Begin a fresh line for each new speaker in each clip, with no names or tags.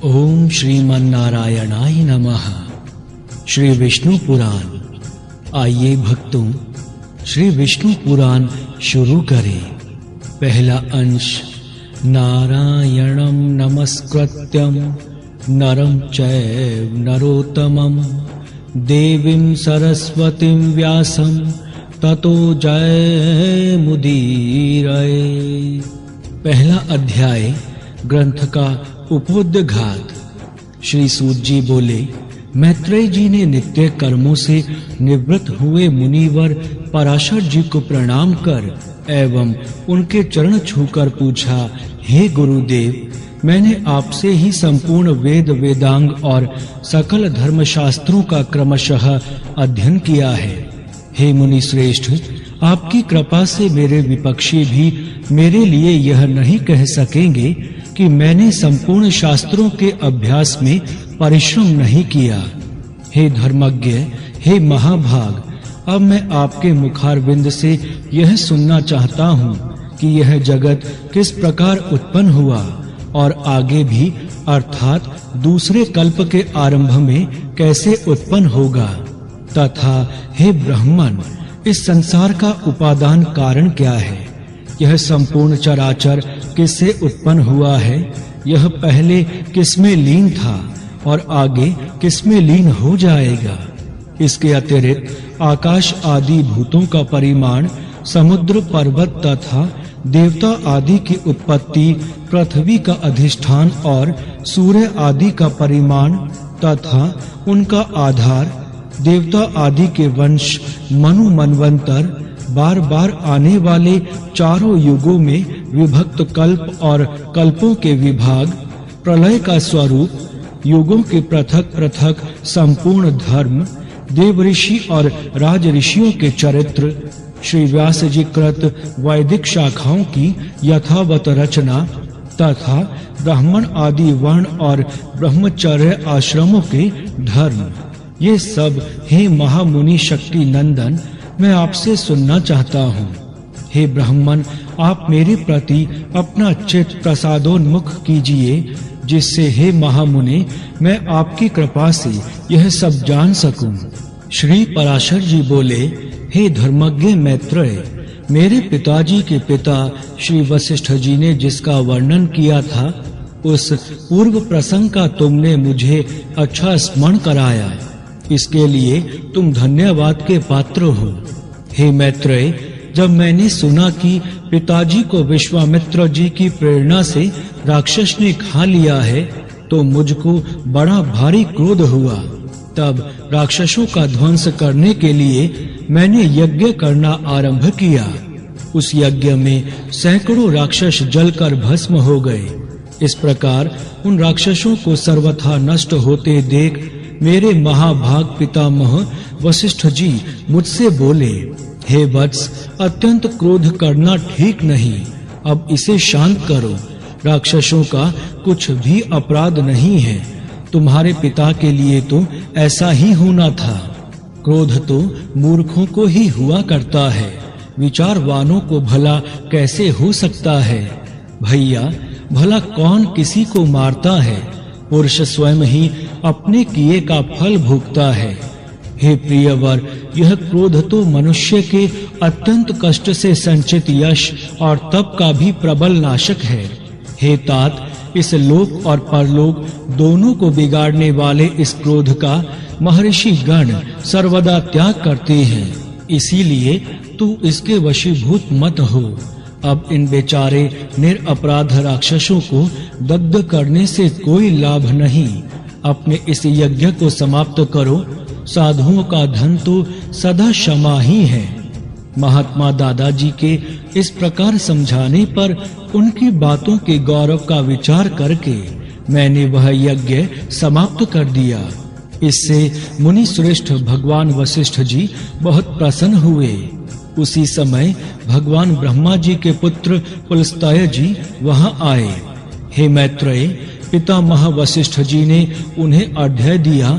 ओम श्रीमन्नारायणाय नमः। श्री विष्णु पुराण। आइए भक्तों, श्री विष्णु पुराण शुरू करें। पहला अंश। नारायणं नमस्कृत्यं नरं चैव नरोत्तमं देवीं सरस्वतीं व्यासं ततो जयमुदीरये। पहला अध्याय, ग्रंथ का उपोद्घात। श्री सूत जी बोले, मैत्रेय जी ने नित्य कर्मों से निवृत्त हुए मुनिवर पराशर जी को प्रणाम कर एवं उनके चरण छूकर पूछा, हे गुरुदेव, मैंने आपसे ही संपूर्ण वेद वेदांग और सकल धर्मशास्त्रों का क्रमशः अध्ययन किया है। हे मुनि श्रेष्ठ, आपकी कृपा से मेरे विपक्षी भी मेरे लिए यह नहीं कह सकेंगे कि मैंने संपूर्ण शास्त्रों के अभ्यास में परिश्रम नहीं किया। हे धर्मज्ञ, हे महाभाग, अब मैं आपके मुखारविंद से यह सुनना चाहता हूँ कि यह जगत किस प्रकार उत्पन्न हुआ और आगे भी अर्थात दूसरे कल्प के आरंभ में कैसे उत्पन्न होगा, तथा हे ब्राह्मण, इस संसार का उपादान कारण क्या है। यह संपूर्ण चराचर किससे उत्पन्न हुआ है, यह पहले किसमें लीन था और आगे किसमें लीन हो जाएगा। इसके अतिरिक्त आकाश आदि भूतों का परिमाण, समुद्र पर्वत तथा देवता आदि की उत्पत्ति, पृथ्वी का अधिष्ठान और सूर्य आदि का परिमाण तथा उनका आधार, देवता आदि के वंश, मनु मनवंतर, बार बार आने वाले चारों युगों में विभक्त कल्प और कल्पों के विभाग, प्रलय का स्वरूप, युगों के पृथक पृथक संपूर्ण धर्म, देव ऋषि और राज ऋषियों के चरित्र, श्री व्यास जी कृत वैदिक शाखाओं की यथावत रचना तथा ब्राह्मण आदि वर्ण और ब्रह्मचर्य आश्रमों के धर्म, ये सब हे महामुनि शक्ति नंदन मैं आपसे सुनना चाहता हूँ। हे ब्राह्मण, आप मेरे प्रति अपना चित्त प्रसादोन्मुख कीजिए, जिससे हे महामुनि मैं आपकी कृपा से यह सब जान सकूं। श्री पराशर जी बोले, हे धर्मज्ञ मैत्रेय, मेरे पिताजी के पिता श्री वशिष्ठ जी ने जिसका वर्णन किया था, उस पूर्व प्रसंग का तुमने मुझे अच्छा स्मरण कराया। इसके लिए तुम धन्यवाद के पात्र हो। हे मैत्रेय, जब मैंने सुना कि पिताजी को विश्वामित्र जी की प्रेरणा से राक्षस ने खा लिया है, तो मुझको बड़ा भारी क्रोध हुआ। तब राक्षसों का ध्वंस करने के लिए मैंने यज्ञ करना आरंभ किया। उस यज्ञ में सैकड़ों राक्षस जलकर भस्म हो गए। इस प्रकार उन राक्षसों को सर्वथा नष्ट होते देख मेरे महाभाग पितामह वशिष्ठ जी मुझसे बोले, हे वत्स, अत्यंत क्रोध करना ठीक नहीं, अब इसे शांत करो। राक्षसों का कुछ भी अपराध नहीं है। तुम्हारे पिता के लिए तो ऐसा ही होना था। क्रोध तो मूर्खों को ही हुआ करता है, विचारवानों को भला कैसे हो सकता है। भैया, भला कौन किसी को मारता है, पुरुष स्वयं ही अपने किए का फल भोगता है। हे प्रियवर, यह क्रोध तो मनुष्य के अत्यंत कष्ट से संचित यश और तप का भी प्रबल नाशक है। हे तात, इस लोक और परलोक दोनों को बिगाड़ने वाले इस क्रोध का महर्षि गण सर्वदा त्याग करते हैं। इसीलिए तू इसके वशीभूत मत हो। अब इन बेचारे निरपराध राक्षसों को दग्ध करने से कोई लाभ नहीं। अपने इस यज्ञ को समाप्त करो। साधुओं का धन तो सदा क्षमा ही है। महात्मा दादाजी के इस प्रकार समझाने पर उनकी बातों के गौरव का विचार करके मैंने वह यज्ञ समाप्त कर दिया। इससे मुनि श्रेष्ठ भगवान वशिष्ठ जी बहुत प्रसन्न हुए। उसी समय भगवान ब्रह्मा जी के पुत्र पुलस्त्य जी वहां आए। हे मैत्रेय, पितामह वशिष्ठ जी ने उन्हें अर्घ्य दिया।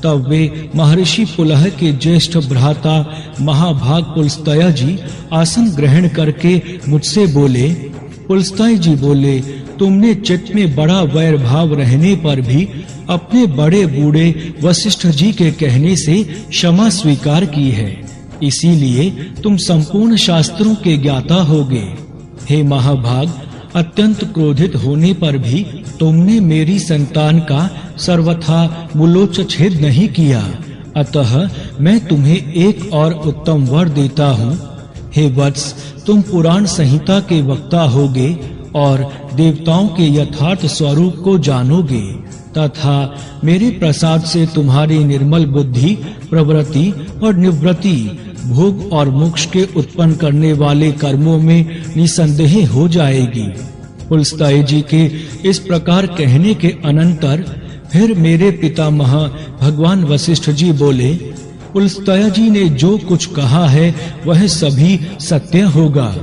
तब वे महर्षि पुलह के ज्येष्ठ भ्राता महाभाग पुलस्त्य जी आसन ग्रहण करके मुझसे बोले। पुलस्त्य जी बोले, तुमने चित्त में बड़ा वैर भाव रहने पर भी अपने बड़े बूढ़े वशिष्ठ जी के कहने से क्षमा स्वीकार की है। इसीलिए तुम संपूर्ण शास्त्रों के ज्ञाता होगे। हे महाभाग, अत्यंत क्रोधित होने पर भी तुमने मेरी संतान का सर्वथा मूलोच्छेद नहीं किया। अतः मैं तुम्हें एक और उत्तम वर देता हूँ। हे वत्स, तुम पुराण संहिता के वक्ता होगे और देवताओं के यथार्थ स्वरूप को जानोगे तथा मेरे प्रसाद से तुम्हारी निर्मल बुद्धि, प्रवृत्ति और निवृत्ति, भोग और मोक्ष के उत्पन्न करने वाले कर्मों में निसंदेह हो जाएगी। पुलस्त्य जी के इस प्रकार कहने के अनंतर फिर मेरे पितामह भगवान वशिष्ठ जी बोले, पुलस्त्य जी ने जो कुछ कहा है वह सभी सत्य होगा।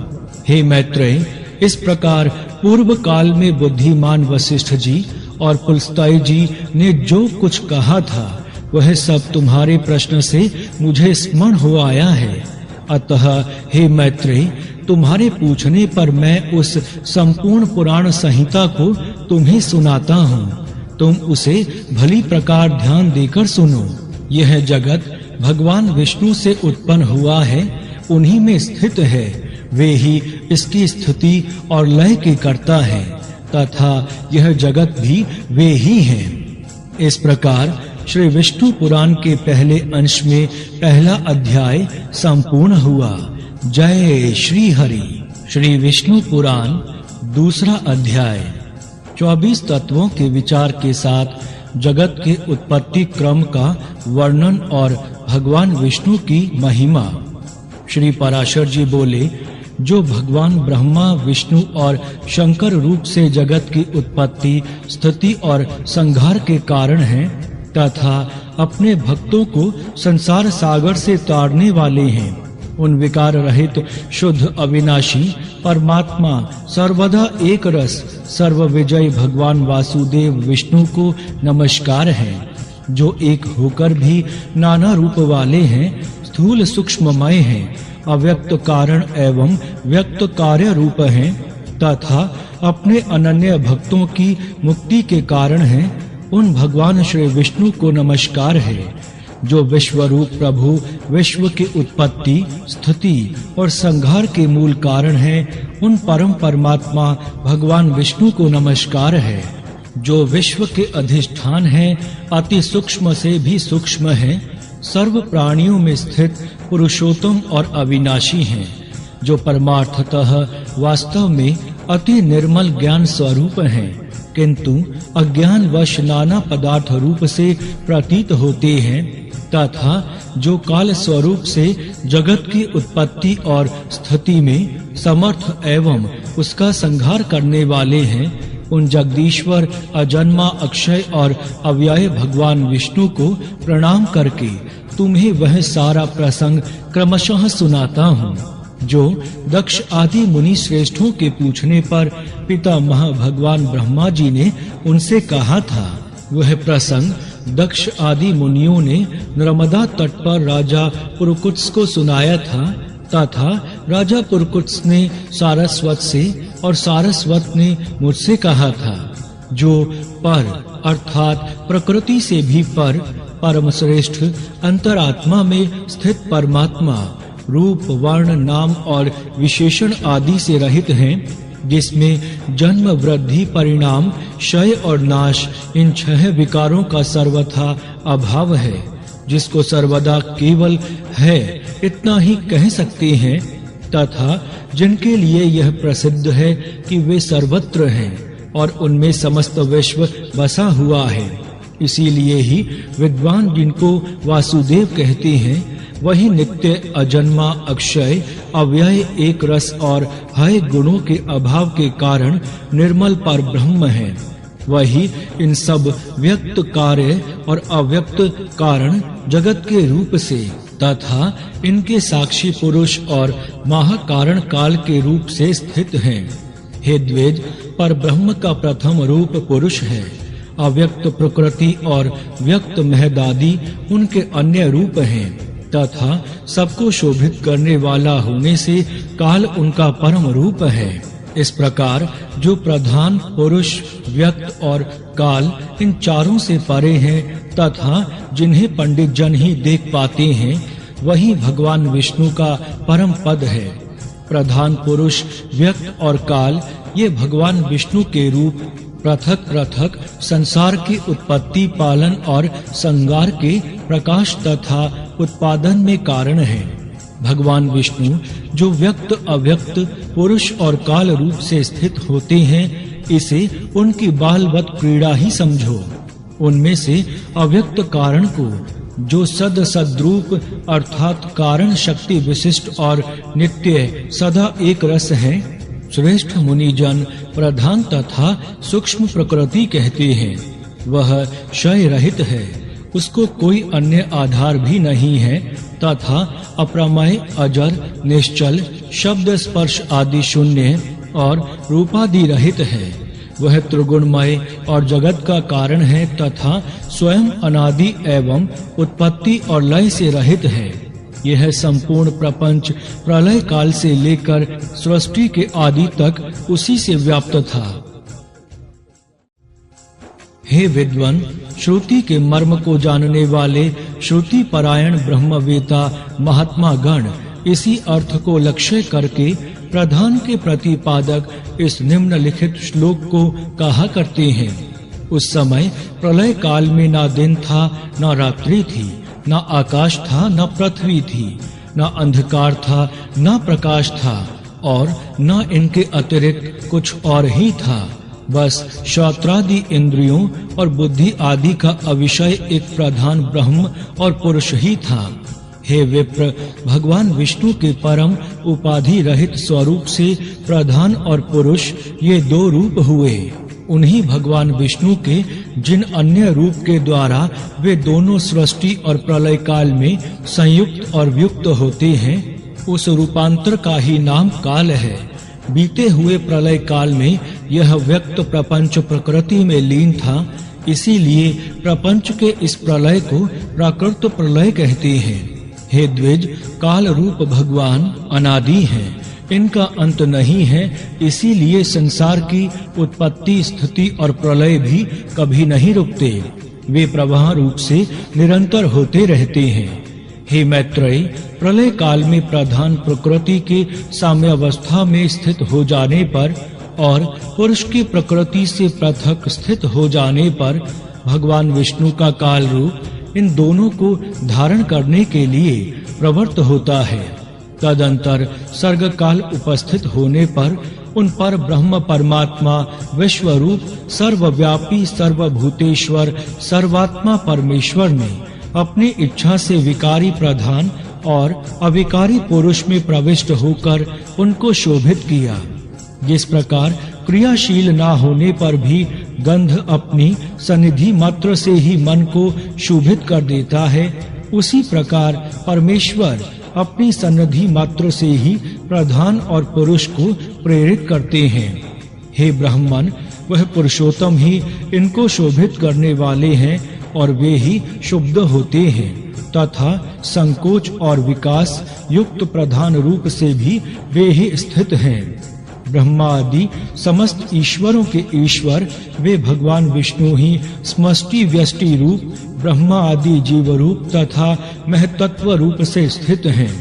हे मैत्रेय, इस प्रकार पूर्व काल में बुद्धिमान वशिष्ठ जी और पुलस्त्य जी ने जो कुछ कहा था वह सब तुम्हारे प्रश्न से मुझे स्मरण हो आया है। अतः हे मैत्रेय, तुम्हारे पूछने पर मैं उस संपूर्ण पुराण संहिता को तुम्हें सुनाता हूँ। तुम उसे भली प्रकार ध्यान देकर सुनो। यह जगत भगवान विष्णु से उत्पन्न हुआ है, उन्हीं में स्थित है। वे ही इसकी स्थिति और लय के कर्ता है तथा यह जगत भी वे ही हैं। इस प्रकार श्री विष्णु पुराण के पहले अंश में पहला अध्याय संपूर्ण हुआ। जय श्री हरि। श्री विष्णु पुराण दूसरा अध्याय 24 तत्वों के विचार के साथ जगत के उत्पत्ति क्रम का वर्णन और भगवान विष्णु की महिमा। श्री पराशर जी बोले, जो भगवान ब्रह्मा, विष्णु और शंकर रूप से जगत की उत्पत्ति, स्थिति और संहार के कारण हैं तथा अपने भक्तों को संसार सागर से तारने वाले हैं, उन विकार रहित शुद्ध अविनाशी परमात्मा सर्वदा एक रस सर्व विजय भगवान वासुदेव विष्णु को नमस्कार है, जो एक होकर भी नाना रूप वाले हैं, स्थूल सूक्ष्ममय हैं, अव्यक्त कारण एवं व्यक्त कार्य रूप हैं तथा अपने अनन्य भक्तों की मुक्ति के कारण हैं। उन भगवान श्री विष्णु को नमस्कार है, जो विश्व रूप प्रभु, विश्व की उत्पत्ति, स्थिति और संहार के मूल कारण हैं। उन परम परमात्मा भगवान विष्णु को नमस्कार है, जो विश्व के अधिष्ठान हैं, अति सूक्ष्म से भी सूक्ष्म हैं, सर्व प्राणियों में स्थित पुरुषोत्तम और अविनाशी हैं, जो परमार्थतः वास्तव में अति निर्मल ज्ञान स्वरूप हैं, किंतु अज्ञानवश नाना पदार्थ रूप से प्रतीत होते हैं तथा जो काल स्वरूप से जगत की उत्पत्ति और स्थिति में समर्थ एवं उसका संहार करने वाले हैं। उन जगदीश्वर, अजन्मा, अक्षय और अव्यय भगवान विष्णु को प्रणाम करके तुम्हें वह सारा प्रसंग क्रमशः सुनाता हूँ, जो दक्ष आदि मुनि श्रेष्ठों के पूछने पर पितामह भगवान ब्रह्मा जी ने उनसे कहा था। वह प्रसंग दक्ष आदि मुनियों ने नर्मदा तट पर राजा पुरुकुत्स को सुनाया था तथा राजा पुरुकुत्स ने सारस्वत से और सारस्वत ने मुझसे कहा था। जो पर अर्थात प्रकृति से भी पर, परम श्रेष्ठ अंतरात्मा में स्थित परमात्मा, रूप, वर्ण, नाम और विशेषण आदि से रहित हैं, जिसमें जन्म, वृद्धि, परिणाम, क्षय और नाश, इन 6 विकारों का सर्वथा अभाव है, जिसको सर्वदा केवल है इतना ही कह सकते हैं तथा जिनके लिए यह प्रसिद्ध है कि वे सर्वत्र हैं और उनमें समस्त विश्व बसा हुआ है। इसीलिए ही विद्वान जिनको वासुदेव कहते हैं, वही नित्य, अजन्मा, अक्षय, अव्यय, एक रस और हय गुणों के अभाव के कारण निर्मल पर ब्रह्म है। वही इन सब व्यक्त कार्य और अव्यक्त कारण जगत के रूप से तथा इनके साक्षी पुरुष और महाकारण काल के रूप से स्थित हैं। हे द्विज, पर ब्रह्म का प्रथम रूप पुरुष है। अव्यक्त प्रकृति और व्यक्त महदादि उनके अन्य रूप हैं तथा सबको शोभित करने वाला होने से काल उनका परम रूप है। इस प्रकार जो प्रधान पुरुष, व्यक्त और काल इन चारों से परे हैं तथा जिन्हें पंडित जन ही देख पाते हैं, वही भगवान विष्णु का परम पद है। प्रधान पुरुष, व्यक्त और काल ये भगवान विष्णु के रूप पृथक-पृथक संसार की उत्पत्ति, पालन और संहार के प्रकाश तथा उत्पादन में कारण है। भगवान विष्णु जो व्यक्त, अव्यक्त, पुरुष और काल रूप से स्थित होते हैं, इसे उनकी बालवत क्रीड़ा ही समझो। उनमें से अव्यक्त कारण को जो सद्रूप अर्थात कारण शक्ति विशिष्ट और नित्य सदा एक रस है, श्रेष्ठ मुनिजन प्रधान तथा सूक्ष्म प्रकृति कहते हैं। वह क्षय रहित है, उसको कोई अन्य आधार भी नहीं है तथा अप्रमेय, अजर, निश्चल, शब्द स्पर्श आदि शून्य और रूपादि रहित है। वह त्रिगुणमय और जगत का कारण है तथा स्वयं अनादि एवं उत्पत्ति और लय से रहित है। यह संपूर्ण प्रपंच प्रलय काल से लेकर सृष्टि के आदि तक उसी से व्याप्त था। हे विद्वान, श्रुति के मर्म को जानने वाले श्रुति परायण ब्रह्मवेता महात्मा गण इसी अर्थ को लक्ष्य करके प्रधान के प्रतिपादक इस निम्नलिखित श्लोक को कहा करते हैं। उस समय प्रलय काल में ना दिन था, ना रात्रि थी, ना आकाश था, ना पृथ्वी थी, ना अंधकार था, ना प्रकाश था और ना इनके अतिरिक्त कुछ और ही था। बस श्रोत्रादि इंद्रियों और बुद्धि आदि का अविषय एक प्रधान ब्रह्म और पुरुष ही था। हे विप्र, भगवान विष्णु के परम उपाधि रहित स्वरूप से प्रधान और पुरुष ये दो रूप हुए। उन्हीं भगवान विष्णु के जिन अन्य रूप के द्वारा वे दोनों सृष्टि और प्रलय काल में संयुक्त और व्युक्त होते हैं, उस रूपांतर का ही नाम काल है। बीते हुए प्रलय काल में यह व्यक्त प्रपंच प्रकृति में लीन था, इसीलिए प्रपंच के इस प्रलय को प्राकृत प्रलय कहते हैं। हे द्विज, काल रूप भगवान अनादि हैं, इनका अंत नहीं है, इसीलिए संसार की उत्पत्ति, स्थिति और प्रलय भी कभी नहीं रुकते। वे प्रवाह रूप से निरंतर होते रहते हैं। हे मैत्रेय, प्रलय काल में प्रधान प्रकृति के साम्यावस्था में स्थित हो जाने पर और पुरुष की प्रकृति से पृथक स्थित हो जाने पर भगवान विष्णु का काल रूप इन दोनों को धारण करने के लिए प्रवृत्त होता है। तदंतर सर्ग काल उपस्थित होने पर उन पर ब्रह्म परमात्मा विश्वरूप सर्वव्यापी सर्वभूतेश्वर सर्वात्मा परमेश्वर ने अपनी इच्छा से विकारी प्रधान और अविकारी पुरुष में प्रविष्ट होकर उनको शोभित किया। जिस प्रकार क्रियाशील ना होने पर भी गंध अपनी सन्निधि मात्र से ही मन को शोभित कर देता है, उसी प्रकार परमेश्वर अपनी सन्निधि मात्र से ही प्रधान और पुरुष को प्रेरित करते हैं। हे ब्राह्मण, वह पुरुषोत्तम ही इनको शोभित करने वाले हैं और वे ही शुद्ध होते हैं तथा संकोच और विकास युक्त प्रधान रूप से भी वे ही स्थित हैं। ब्रह्मा आदि समस्त ईश्वरों के ईश्वर वे भगवान विष्णु ही समष्टि व्यष्टि रूप ब्रह्मा आदि जीव रूप तथा महतत्व रूप से स्थित हैं।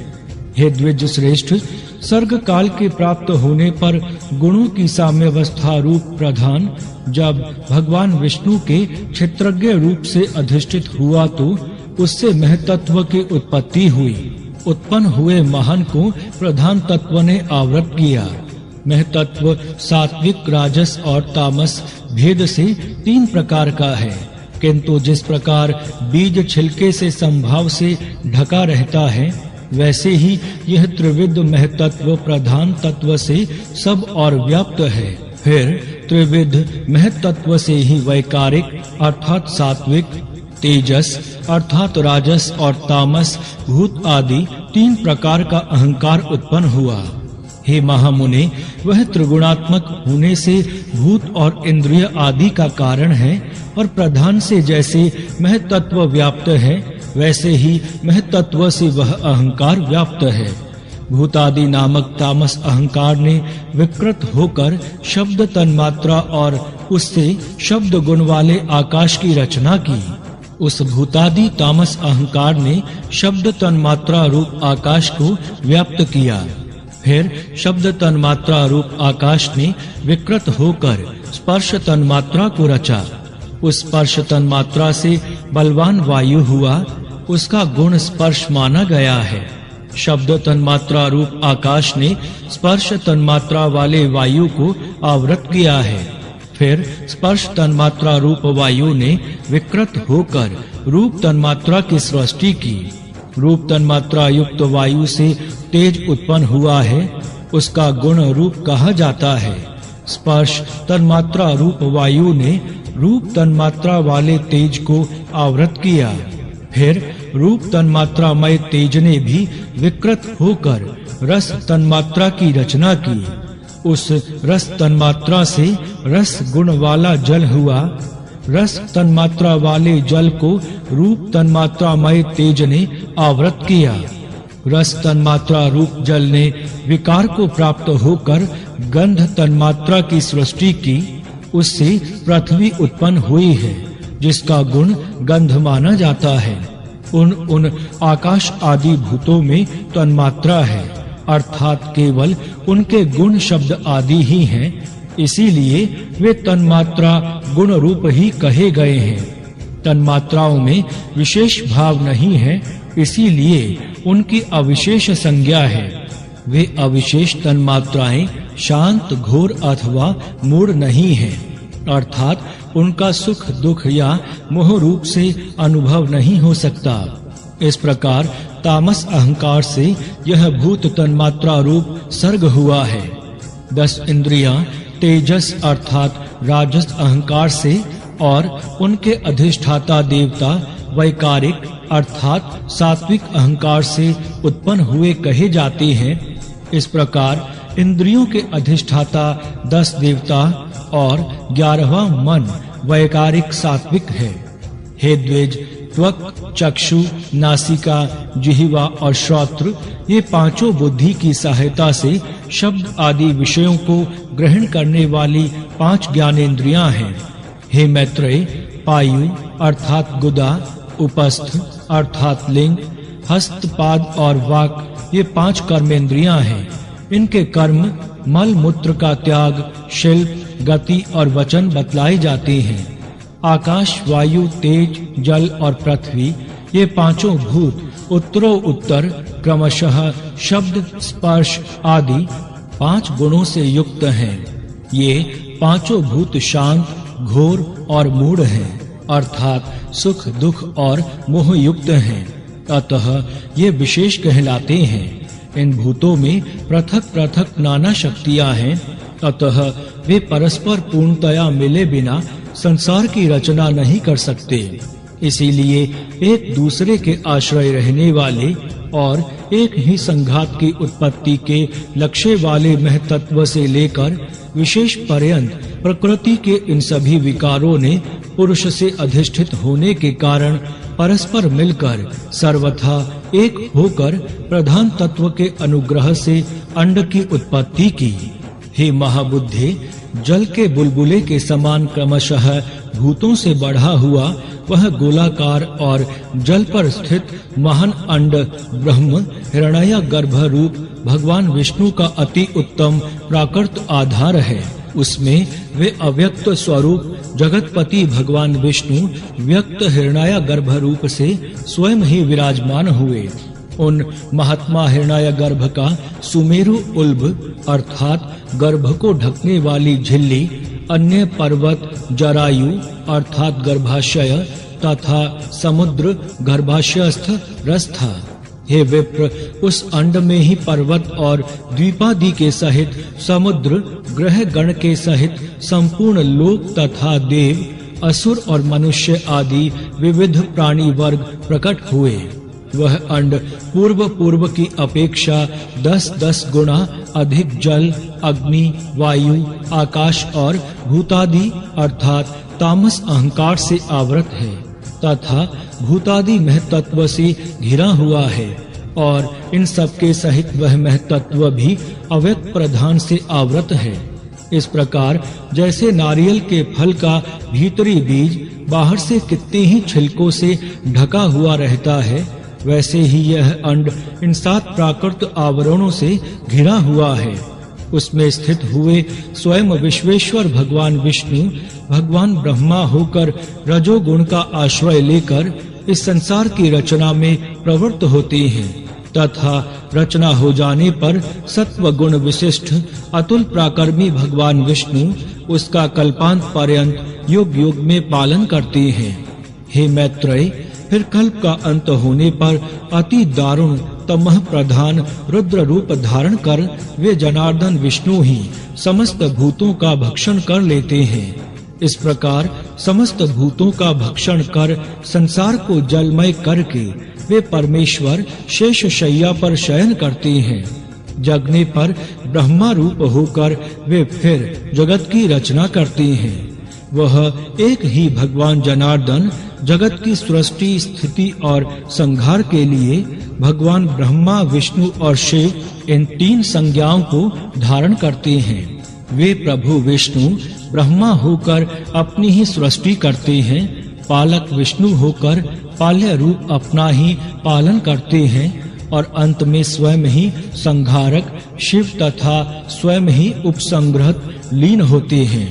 हे द्विज श्रेष्ठ, सर्ग काल के प्राप्त होने पर गुणों की साम्यावस्था रूप प्रधान जब भगवान विष्णु के क्षेत्रज्ञ रूप से अधिष्ठित हुआ तो उससे महतत्व की उत्पत्ति हुई। उत्पन्न हुए महान को प्रधान तत्व ने आवृत किया। महतत्व सात्विक, राजस और तामस भेद से 3 प्रकार का है, किंतु जिस प्रकार बीज छिलके से संभाव से ढका रहता है, वैसे ही यह त्रिविध महतत्व प्रधान तत्व से सब और व्याप्त है। फिर त्रिविध महतत्व से ही वैकारिक अर्थात सात्विक, तेजस अर्थात राजस और तामस भूत आदि 3 प्रकार का अहंकार उत्पन्न हुआ। हे महामुने, वह त्रिगुणात्मक होने से भूत और इंद्रिय आदि का कारण है और प्रधान से जैसे महतत्व व्याप्त है, वैसे ही महतत्व से वह अहंकार व्याप्त है। भूतादि नामक तामस अहंकार ने विकृत होकर शब्द तन्मात्रा और उससे शब्द गुण वाले आकाश की रचना की। उस भूतादि तामस अहंकार ने शब्द तन्मात्रा रूप आकाश को व्याप्त किया। फिर शब्द तन्मात्रा रूप आकाश ने विकृत होकर स्पर्श तन्मात्रा को रचा। उस स्पर्श तन्मात्रा से बलवान वायु हुआ, उसका गुण स्पर्श माना गया है। शब्द तन्मात्रा रूप आकाश ने स्पर्श तन्मात्रा वाले वायु को आवृत किया है। फिर स्पर्श तन्मात्रा रूप वायु ने विकृत होकर रूप तन्मात्रा की सृष्टि की। रूप तन्मात्रा युक्त वायु से तेज उत्पन्न हुआ है, उसका गुण रूप कहा जाता है। स्पर्श तन्मात्रा रूप वायु ने रूप तन्मात्रा वाले तेज को आवृत किया। फिर रूप तन्मात्रा मय तेज ने भी विकृत होकर रस तन्मात्रा की रचना की। उस रस तन्मात्रा से रस गुण वाला जल हुआ। रस तन्मात्रा वाले जल को रूप तन्मात्रा मय तेज ने आवृत किया। रस तन्मात्रा रूप जल ने विकार को प्राप्त होकर गंध तन्मात्रा की सृष्टि की। उससे पृथ्वी उत्पन्न हुई है, जिसका गुण गंध माना जाता है। उन आकाश आदि भूतों में तन्मात्रा है, अर्थात केवल उनके गुण शब्द आदि ही हैं, इसीलिए वे तन्मात्रा गुण रूप ही कहे गए हैं। तन्मात्राओं में विशेष भाव नहीं है, इसीलिए उनकी अविशेष संज्ञा है। वे अविशेष तन्मात्राएं शांत, घोर अथवा मूढ़ नहीं हैं, अर्थात उनका सुख दुख या मोह रूप से अनुभव नहीं हो सकता। इस प्रकार तामस अहंकार से यह भूत तन्मात्रा रूप सर्ग हुआ है। 10 इंद्रियां तेजस अर्थात राजस अहंकार से और उनके अधिष्ठाता देवता वैकारिक अर्थात सात्विक अहंकार से उत्पन्न हुए कहे जाते हैं। इस प्रकार इंद्रियों के अधिष्ठाता 10 देवता और 11वां मन वैकारिक सात्विक है। हे द्विज, त्वक, चक्षु, नासिका, जिह्वा और श्रोत्र ये पांचों बुद्धि की सहायता से शब्द आदि विषयों को ग्रहण करने वाली 5 ज्ञानेंद्रियां हैं। हे मैत्रेय, पायु अर्थात गुदा, उपस्थ अर्थात लिंग, हस्त, पाद और वाक ये 5 कर्मेंद्रियां हैं। इनके कर्म मल मूत्र का त्याग, शिल्प, गति और वचन बतलाए जाते हैं। आकाश, वायु, तेज, जल और पृथ्वी ये पांचों भूत उत्तरोत्तर क्रमशः शब्द, स्पर्श आदि 5 गुणों से युक्त हैं। ये पांचों भूत शांत, घोर और मूढ़ हैं, अर्थात सुख, दुख और मोह युक्त हैं। अतः ये विशेष कहलाते हैं। इन भूतों में पृथक-पृथक नाना शक्तियां हैं, अतः वे परस्पर पूर्णतया मिले बिना संसार की रचना नहीं कर सकते। इसीलिए एक दूसरे के आश्रय रहने वाले और एक ही संघात की उत्पत्ति के लक्ष्य वाले महतत्व से लेकर विशेष पर्यंत प्रकृति के इन सभी विकारों ने पुरुष से अधिष्ठित होने के कारण परस्पर मिलकर सर्वथा एक होकर प्रधान तत्व के अनुग्रह से अंड की उत्पत्ति की। हे महाबुद्धे, जल के बुलबुले के समान क्रमशः भूतों से बढ़ा हुआ वह गोलाकार और जल पर स्थित महान अंड ब्रह्म हिरण्यगर्भ रूप भगवान विष्णु का अति उत्तम प्राकृत आधार है। उसमें वे अव्यक्त स्वरूप जगतपति भगवान विष्णु व्यक्त हिरण्यगर्भ रूप से स्वयं ही विराजमान हुए। उन महात्मा हिरण्यगर्भ का सुमेरु उल्ब अर्थात गर्भ को ढकने वाली झिल्ली, अन्य पर्वत जरायु अर्थात गर्भाशय तथा समुद्र गर्भाशयस्थ रस था। हे विप्र, उस अंड में ही पर्वत और द्वीपादि के सहित समुद्र ग्रह गण के सहित संपूर्ण लोक तथा देव, असुर और मनुष्य आदि विविध प्राणी वर्ग प्रकट हुए। वह अंड पूर्व की अपेक्षा 10-10 गुना अधिक जल, अग्नि, वायु, आकाश और भूतादि अर्थात तामस अहंकार से आवृत है तथा भूतादि महतत्व से घिरा हुआ है और इन सब के सहित वह महतत्व भी अव्यक्त प्रधान से आवृत है। इस प्रकार जैसे नारियल के फल का भीतरी बीज बाहर से कितने ही छिलकों से ढका हुआ रहता है, वैसे ही यह अंड इन 7 प्राकृत आवरणों से घिरा हुआ है। उसमें स्थित हुए स्वयं विश्वेश्वर भगवान विष्णु भगवान ब्रह्मा होकर रजोगुण का आश्रय लेकर इस संसार की रचना में प्रवृत्त होते हैं तथा रचना हो जाने पर सत्व गुण विशिष्ट अतुल पराक्रमी भगवान विष्णु उसका कल्पांत पर्यंत युग युग में पालन करते हैं। हे मैत्रेय, फिर कल्प का अंत होने पर अति दारुण तमह प्रधान रुद्र रूप धारण कर वे जनार्दन विष्णु ही समस्त भूतों का भक्षण कर लेते हैं। इस प्रकार समस्त भूतों का भक्षण कर संसार को जलमय करके वे परमेश्वर शेष शैया पर शयन करते हैं। जगने पर ब्रह्मा रूप होकर वे फिर जगत की रचना करते हैं। वह एक ही भगवान जनार्दन जगत की सृष्टि स्थिति और संहार के लिए भगवान ब्रह्मा विष्णु और शिव इन 3 संज्ञाओं को धारण करते हैं। वे प्रभु विष्णु ब्रह्मा होकर अपनी ही सृष्टि करते हैं, पालक विष्णु होकर पाल्य रूप अपना ही पालन करते हैं और अंत में स्वयं ही संहारक शिव तथा स्वयं ही उपसंग्रहित लीन होते हैं।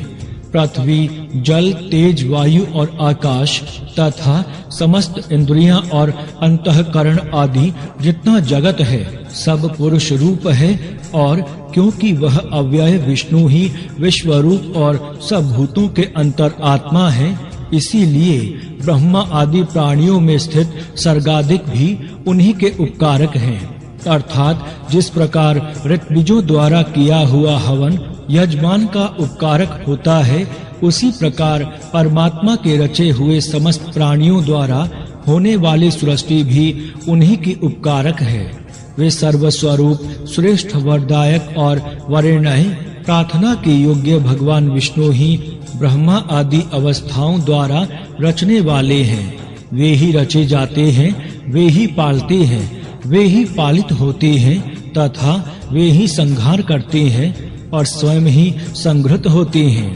पृथ्वी जल तेज वायु और आकाश तथा समस्त इंद्रियां और अंतःकरण आदि जितना जगत है सब पुरुष रूप है और क्योंकि वह अव्यय विष्णु ही विश्व रूप और सब भूतों के अंतर आत्मा है, इसीलिए ब्रह्मा आदि प्राणियों में स्थित सर्गादिक भी उन्हीं के उपकारक हैं। अर्थात जिस प्रकार ऋत्विजों द्वारा किया हुआ हवन यजमान का उपकारक होता है, उसी प्रकार परमात्मा के रचे हुए समस्त प्राणियों द्वारा होने वाली सृष्टि भी उन्हीं की उपकारक है। वे सर्वस्वरूप श्रेष्ठ वरदायक और वरेण्य प्रार्थना के योग्य भगवान विष्णु ही ब्रह्मा आदि अवस्थाओं द्वारा रचने वाले हैं। वे ही रचे जाते हैं, वे ही पालते हैं, वे ही पालित होते हैं तथा वे ही संहार करते हैं और स्वयं ही संघृत होते हैं।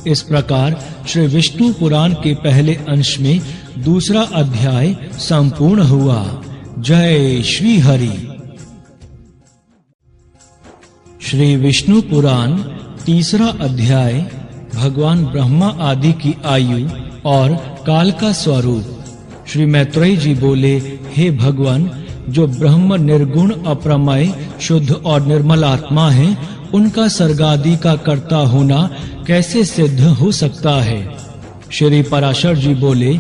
इस प्रकार श्री विष्णु पुराण के पहले अंश में दूसरा अध्याय संपूर्ण हुआ। जय श्री हरि। श्री विष्णु पुराण तीसरा अध्याय भगवान ब्रह्मा आदि की आयु और काल का स्वरूप। श्री मैत्रेय जी बोले, हे भगवान, जो ब्रह्म निर्गुण अप्रमेय शुद्ध और निर्मल आत्मा है, उनका सर्गादि का कर्ता होना कैसे सिद्ध हो सकता है। श्री पराशर जी बोले,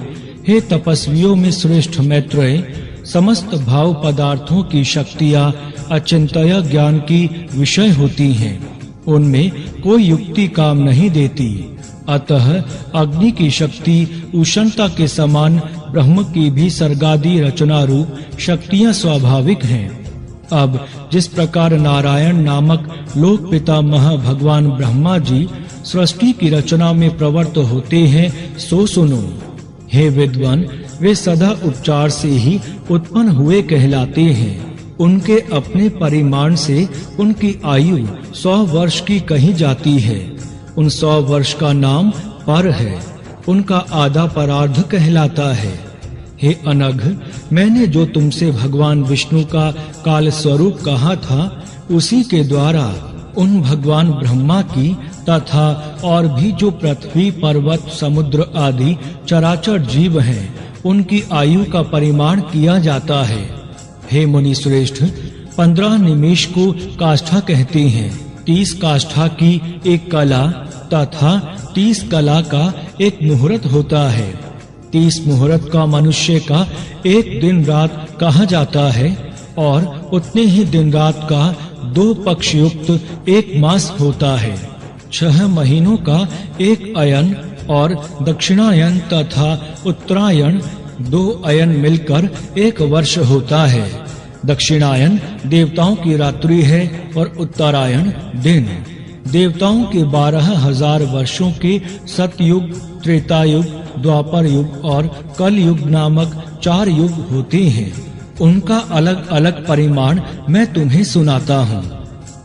हे तपस्वियों में श्रेष्ठ मैत्रेय, समस्त भाव पदार्थों की शक्तियां अचिंत्य ज्ञान की विषय होती हैं, उनमें कोई युक्ति काम नहीं देती। अतः अग्नि की शक्ति उष्णता के समान ब्रह्म की भी सर्गादि रचना रूप शक्तियां स्वाभाविक हैं। अब जिस प्रकार नारायण नामक लोक पितामह भगवान ब्रह्मा जी सृष्टि की रचना में प्रवृत्त होते हैं, सो सुनो। हे विद्वान, वे सदा उपचार से ही उत्पन्न हुए कहलाते हैं। उनके अपने परिमाण से उनकी आयु 100 वर्ष की कही जाती है। उन 100 वर्ष का नाम पर है, उनका आधा परार्ध कहलाता है। हे अनघ, मैंने जो तुमसे भगवान विष्णु का काल स्वरूप कहा था, उसी के द्वारा उन भगवान ब्रह्मा की तथा और भी जो पृथ्वी पर्वत समुद्र आदि चराचर जीव हैं, उनकी आयु का परिमाण किया जाता है। हे मुनि श्रेष्ठ, 15 निमेष को काष्ठा कहते हैं। 30 काष्ठा की एक कला तथा 30 कला का एक मुहूर्त होता है। 30 मुहूर्त का मनुष्य का एक दिन रात कहा जाता है और उतने ही दिन रात का 2 पक्ष युक्त एक मास होता है। 6 महीनों का एक अयन और दक्षिणायन तथा उत्तरायण 2 अयन मिलकर एक वर्ष होता है। दक्षिणायन देवताओं की रात्रि है और उत्तरायण दिन। देवताओं के 12,000 वर्षों के सतयुग, त्रेता युग, द्वापर युग और कल युग नामक 4 युग होते हैं। उनका अलग अलग परिमाण मैं तुम्हें सुनाता हूँ।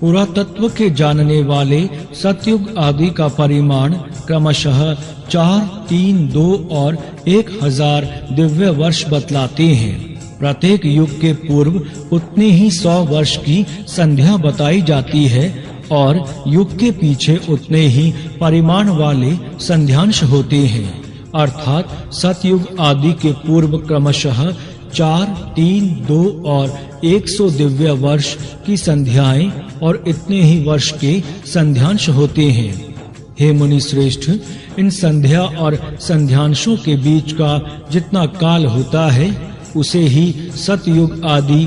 पुरातत्व के जानने वाले सतयुग आदि का परिमाण क्रमशः 4, 3, 2 और 1000 दिव्य वर्ष बतलाते हैं। प्रत्येक युग के पूर्व उतने ही 100 वर्ष की संध्या बताई जाती है और युग के पीछे उतने ही परिमाण वाले संध्यांश होते हैं। अर्थात सतयुग आदि के पूर्व क्रमशः 4, 3, 2 और 100 दिव्य वर्ष की संध्याएं और इतने ही वर्ष के संध्यांश होते हैं। हे मुनि श्रेष्ठ, इन संध्या और संध्यांशों के बीच का जितना काल होता है उसे ही सतयुग आदि